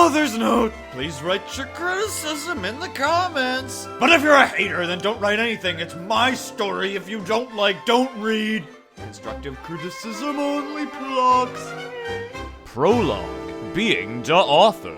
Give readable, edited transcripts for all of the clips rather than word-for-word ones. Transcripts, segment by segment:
Author's note, please write your criticism in the comments. But if you're a hater, then don't write anything. It's my story. If you don't like, don't read. Constructive criticism only, plugs. Prologue, being the author.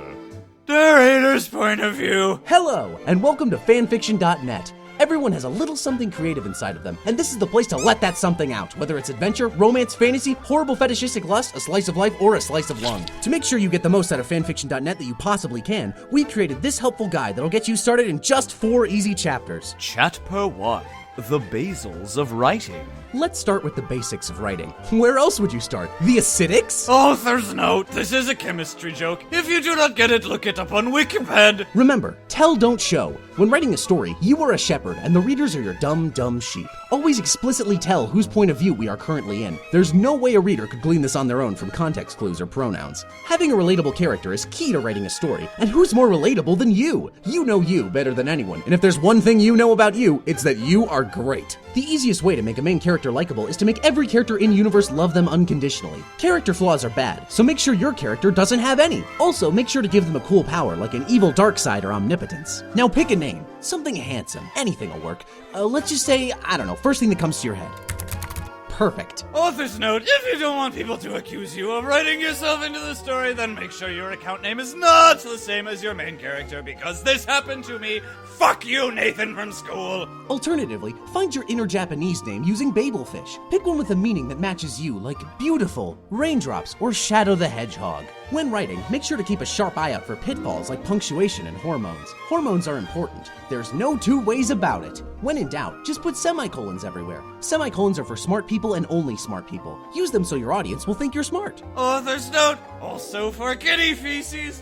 Narrator's point of view. Hello, and welcome to fanfiction.net. Everyone has a little something creative inside of them, and this is the place to let that something out, whether it's adventure, romance, fantasy, horrible fetishistic lust, a slice of life, or a slice of lung. To make sure you get the most out of fanfiction.net that you possibly can, we created this helpful guide that'll get you started in just 4 easy chapters. Chapter 1, the basils of writing. Let's start with the basics of writing. Where else would you start? The acidics? Author's note, this is a chemistry joke. If you do not get it, look it up on Wikipedia. Remember, tell, don't show. When writing a story, you are a shepherd, and the readers are your dumb sheep. Always explicitly tell whose point of view we are currently in. There's no way a reader could glean this on their own from context clues or pronouns. Having a relatable character is key to writing a story, and who's more relatable than you? You know you better than anyone, and if there's one thing you know about you, it's that you are great. The easiest way to make a main character likable is to make every character in universe love them unconditionally. Character flaws are bad, so make sure your character doesn't have any. Also, make sure to give them a cool power like an evil dark side or omnipotence. Now pick a name, something handsome, anything will work. Let's just say, I don't know, first thing that comes to your head. Perfect. Author's note, if you don't want people to accuse you of writing yourself into the story, then make sure your account name is not the same as your main character, because this happened to me. Fuck you, Nathan from school. Alternatively, find your inner Japanese name using Babelfish. Pick one with a meaning that matches you, like beautiful, raindrops, or Shadow the Hedgehog. When writing, make sure to keep a sharp eye out for pitfalls like punctuation and hormones. Hormones are important. There's no two ways about it. When in doubt, just put semicolons everywhere. Semicolons are for smart people and only smart people. Use them so your audience will think you're smart. Author's note, also for kitty feces.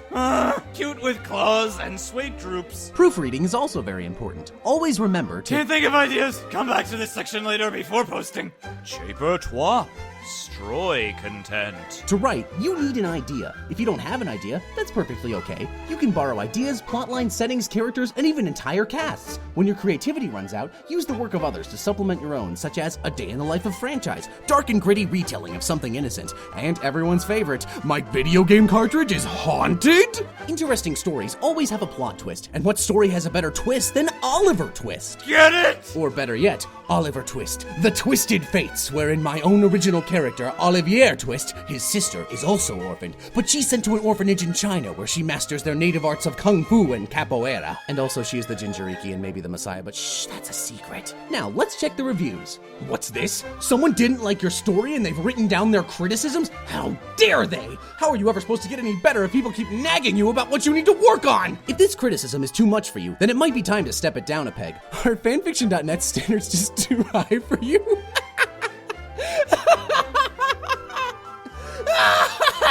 Cute with claws and sweet droops. Proofreading is also very important. Always remember to— Can't think of ideas. Come back to this section later before posting. Chaper trois. Stroy content. To write, you need an idea. If you don't have an idea, that's perfectly okay. You can borrow ideas, plotlines, settings, characters, and even entire casts. When your creativity runs out, use the work of others to supplement your own, such as A Day in the Life of Franchise, dark and gritty retelling of something innocent, and everyone's favorite, my video game cartridge is haunted? Interesting stories always have a plot twist, and what story has a better twist than Oliver Twist? Get it? Or better yet, Oliver Twist, The Twisted Fates, wherein my own original character, Olivier Twist, his sister, is also orphaned, but she's sent to an orphanage in China where she masters their native arts of Kung Fu and Capoeira. And also she is the Jinchuriki and maybe the Messiah, but shh, that's a secret. Now, let's check the reviews. What's this? Someone didn't like your story and they've written down their criticisms? How dare they? How are you ever supposed to get any better if people keep nagging you about what you need to work on? If this criticism is too much for you, then it might be time to step it down a peg. Are fanfiction.net standards just too high for you?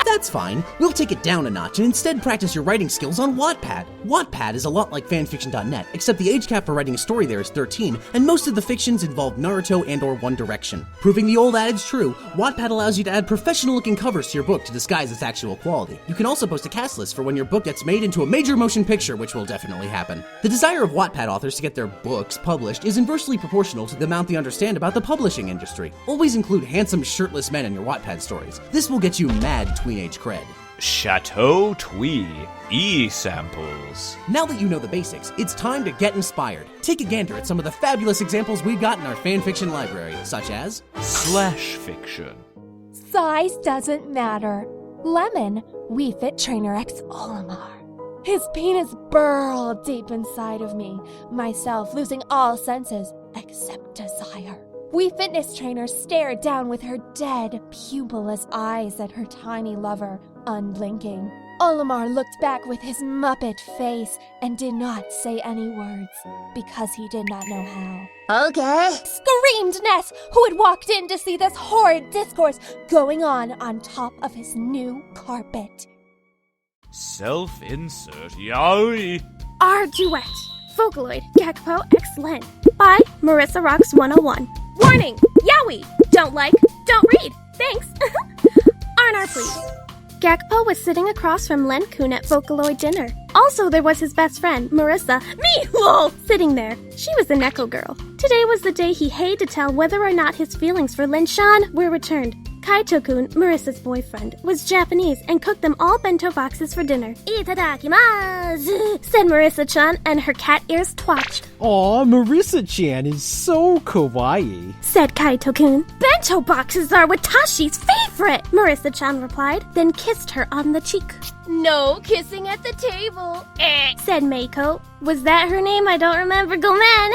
That's fine. We'll take it down a notch and instead practice your writing skills on Wattpad. Wattpad is a lot like fanfiction.net, except the age cap for writing a story there is 13, and most of the fictions involve Naruto and or One Direction. Proving the old adage true, Wattpad allows you to add professional-looking covers to your book to disguise its actual quality. You can also post a cast list for when your book gets made into a major motion picture, which will definitely happen. The desire of Wattpad authors to get their books published is inversely proportional to the amount they understand about the publishing industry. Always include handsome, shirtless men in your Wattpad stories. This will get you mad teenage cred. Chateau Twee E-samples. Now that you know the basics, it's time to get inspired. Take a gander at some of the fabulous examples we've got in our fanfiction library, such as Slash fiction. Size doesn't matter. Lemon, Wii Fit Trainer X Olimar. His penis burrowed deep inside of me, myself losing all senses except desire. Wii Fitness Trainer stared down with her dead, pupilless eyes at her tiny lover, unblinking. Olimar looked back with his Muppet face and did not say any words, because he did not know how. Okay. Screamed Ness, who had walked in to see this horrid discourse going on top of his new carpet. Self-insert yaoi. Our duet, Vocaloid Gekpo X Len, by Marissa Rocks 101. Warning! Yaoi! Don't like, don't read. Thanks. Arnar, please. Gekpo was sitting across from Len Kun at Vocaloid dinner. Also, there was his best friend, Marissa, me, lol, sitting there. She was the Neko girl. Today was the day he had to tell whether or not his feelings for Len Shan were returned. Kaito-kun, Marissa's boyfriend, was Japanese and cooked them all bento boxes for dinner. Itadakimasu, said Marissa-chan, and her cat ears twatched. Aw, Marissa-chan is so kawaii, said Kaito-kun. Bento boxes are Watashi's favorite, Marissa-chan replied, then kissed her on the cheek. No kissing at the table, said Meiko. Was that her name? I don't remember. Gomen.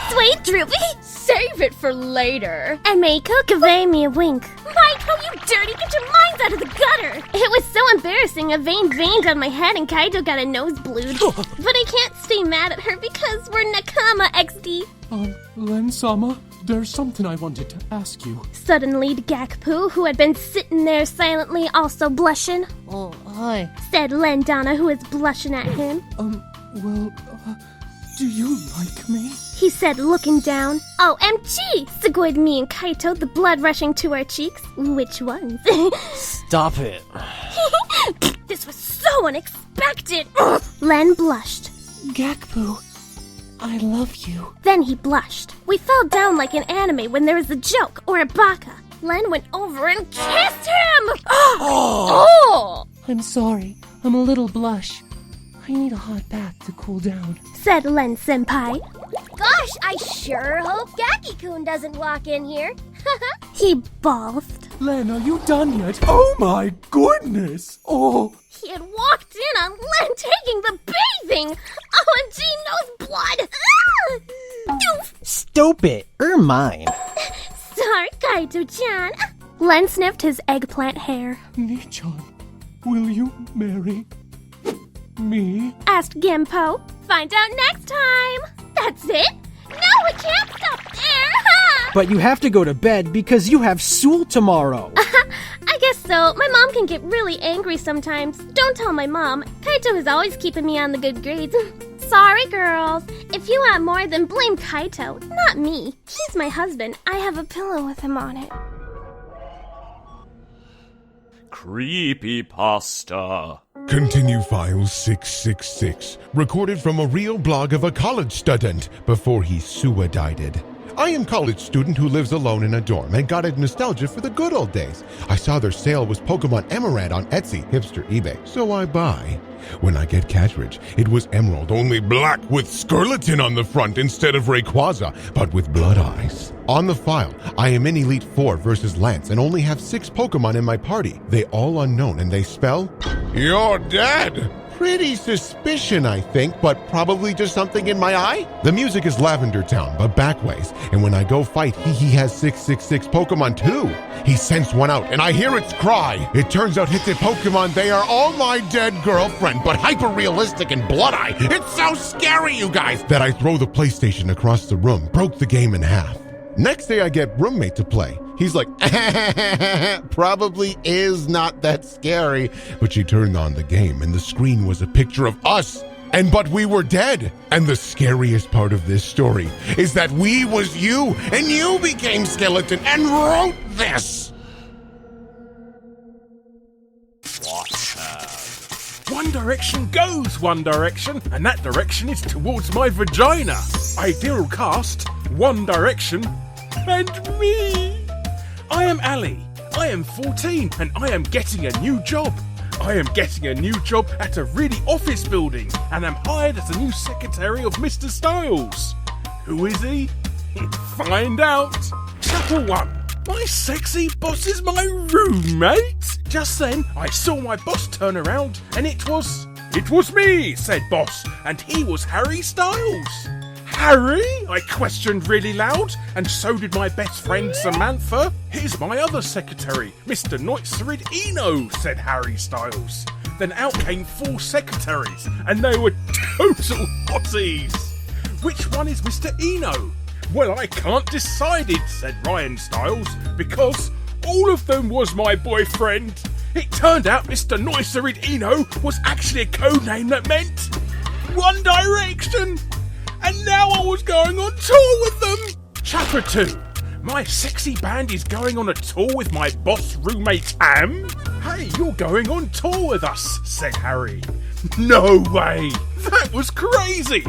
Sweet Droopy. Save it for later. And Meiko gave me a wink. Meiko, you dirty! Get your minds out of the gutter! It was so embarrassing. A vein veined on my head and Kaito got a nosebleed. But I can't stay mad at her because we're Nakama XD. Len-sama, there's something I wanted to ask you. Suddenly, Gakpo, who had been sitting there silently, also blushing. Oh, hi. Said Lendana, who was blushing at him. Do you like me? He said, looking down. OMG! Segued me and Kaito, the blood rushing to our cheeks. Which ones? Stop it. This was so unexpected! Len blushed. Gakpo, I love you. Then he blushed. We fell down like an anime when there was a joke or a baka. Len went over and kissed him! Oh! I'm sorry. I'm a little blush. I need a hot bath to cool down. Said Len Senpai. Gosh, I sure hope Gaki-kun doesn't walk in here. He balked. Len, are you done yet? Oh my goodness! Oh! He had walked in on Len taking the bathing! OMG, nose blood! Doof! Stop it. Mine. Sorry, Kaito-chan. Len sniffed his eggplant hair. Ni-chan, will you marry me? Asked Gimpo. Find out next time. That's it? No, we can't stop there. But you have to go to bed because you have school tomorrow. I guess so. My mom can get really angry sometimes. Don't tell my mom. Kaito is always keeping me on the good grades. Sorry, girls. If you want more, then blame Kaito, not me. He's my husband. I have a pillow with him on it. Creepypasta. Continue File 666, recorded from a real blog of a college student before he suicided. I am college student who lives alone in a dorm and got a nostalgia for the good old days. I saw their sale was Pokemon Emerald on Etsy, hipster eBay, so I buy. When I get cartridge, it was Emerald, only black with Skeleton on the front instead of Rayquaza, but with blood eyes. On the file, I am in Elite 4 versus Lance and only have 6 Pokemon in my party. They all unknown and they spell, "You're dead." Pretty suspicion, I think, but probably just something in my eye. The music is Lavender Town, but backways. And when I go fight, he has 666 Pokemon too. He sends one out, and I hear its cry. It turns out it's a Pokemon. They are all my dead girlfriend, but hyper-realistic and blood-eye. It's so scary, you guys, that I throw the PlayStation across the room, broke the game in half. Next day, I get roommate to play. He's like, probably is not that scary. But she turned on the game and the screen was a picture of us. But we were dead. And the scariest part of this story is that we was you and you became Skeleton and wrote this. One direction goes one direction, and that direction is towards my vagina. Ideal cast, One Direction, and me. I am Ali. I am 14, and I am getting a new job. I am getting a new job at a really office building, and I'm hired as a new secretary of Mr. Styles. Who is he? Find out. Chapter 1. My sexy boss is my roommate. Just then, I saw my boss turn around, and it was me, said boss, and he was Harry Styles. Harry? I questioned really loud, and so did my best friend Samantha. Here's my other secretary, Mr. Noitzerid Eno, said Harry Styles. Then out came 4 secretaries, and they were total hotties. Which one is Mr. Eno? Well, I can't decide it, said Ryan Styles, because all of them was my boyfriend. It turned out Mr. Noitzerid Eno was actually a code name that meant One Direction. And now I was going on tour with them. Chapter 2. My sexy band is going on a tour with my boss roommate Am. Hey, you're going on tour with us, said Harry. No way. That was crazy.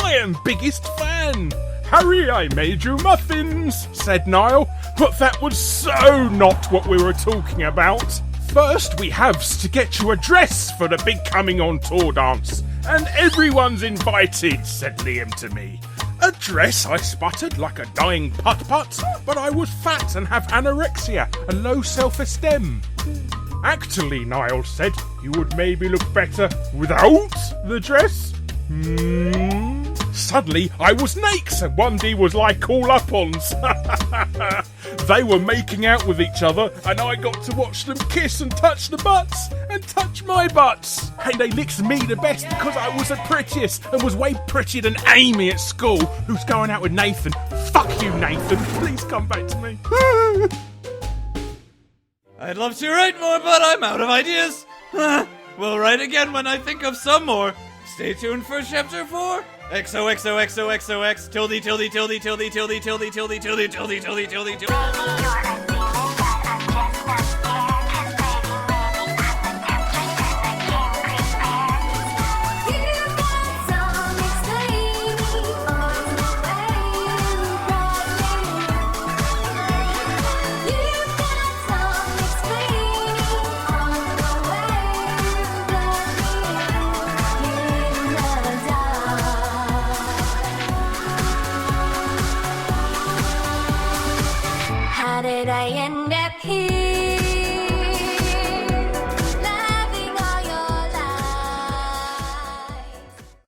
I am biggest fan. Harry, I made you muffins, said Niall. But that was so not what we were talking about. First, we haves to get you a dress for the big coming on tour dance. And everyone's invited, said Liam to me. A dress, I sputtered like a dying putt-putt, but I was fat and have anorexia and low self-esteem. Actually, Niall said, you would maybe look better without the dress. Suddenly, I was naked and Wendy was like all up-ons. They were making out with each other and I got to watch them kiss and touch the butts and touch my butts. And they licked me the best because I was the prettiest and was way prettier than Amy at school, who's going out with Nathan. Fuck you, Nathan. Please come back to me. I'd love to write more, but I'm out of ideas. We'll write again when I think of some more. Stay tuned for chapter 4. XOXOXOXOX tilde tilde tilde tilde tilde tilde tilde tilde tilde tilde tilde tilde. How did I end up here?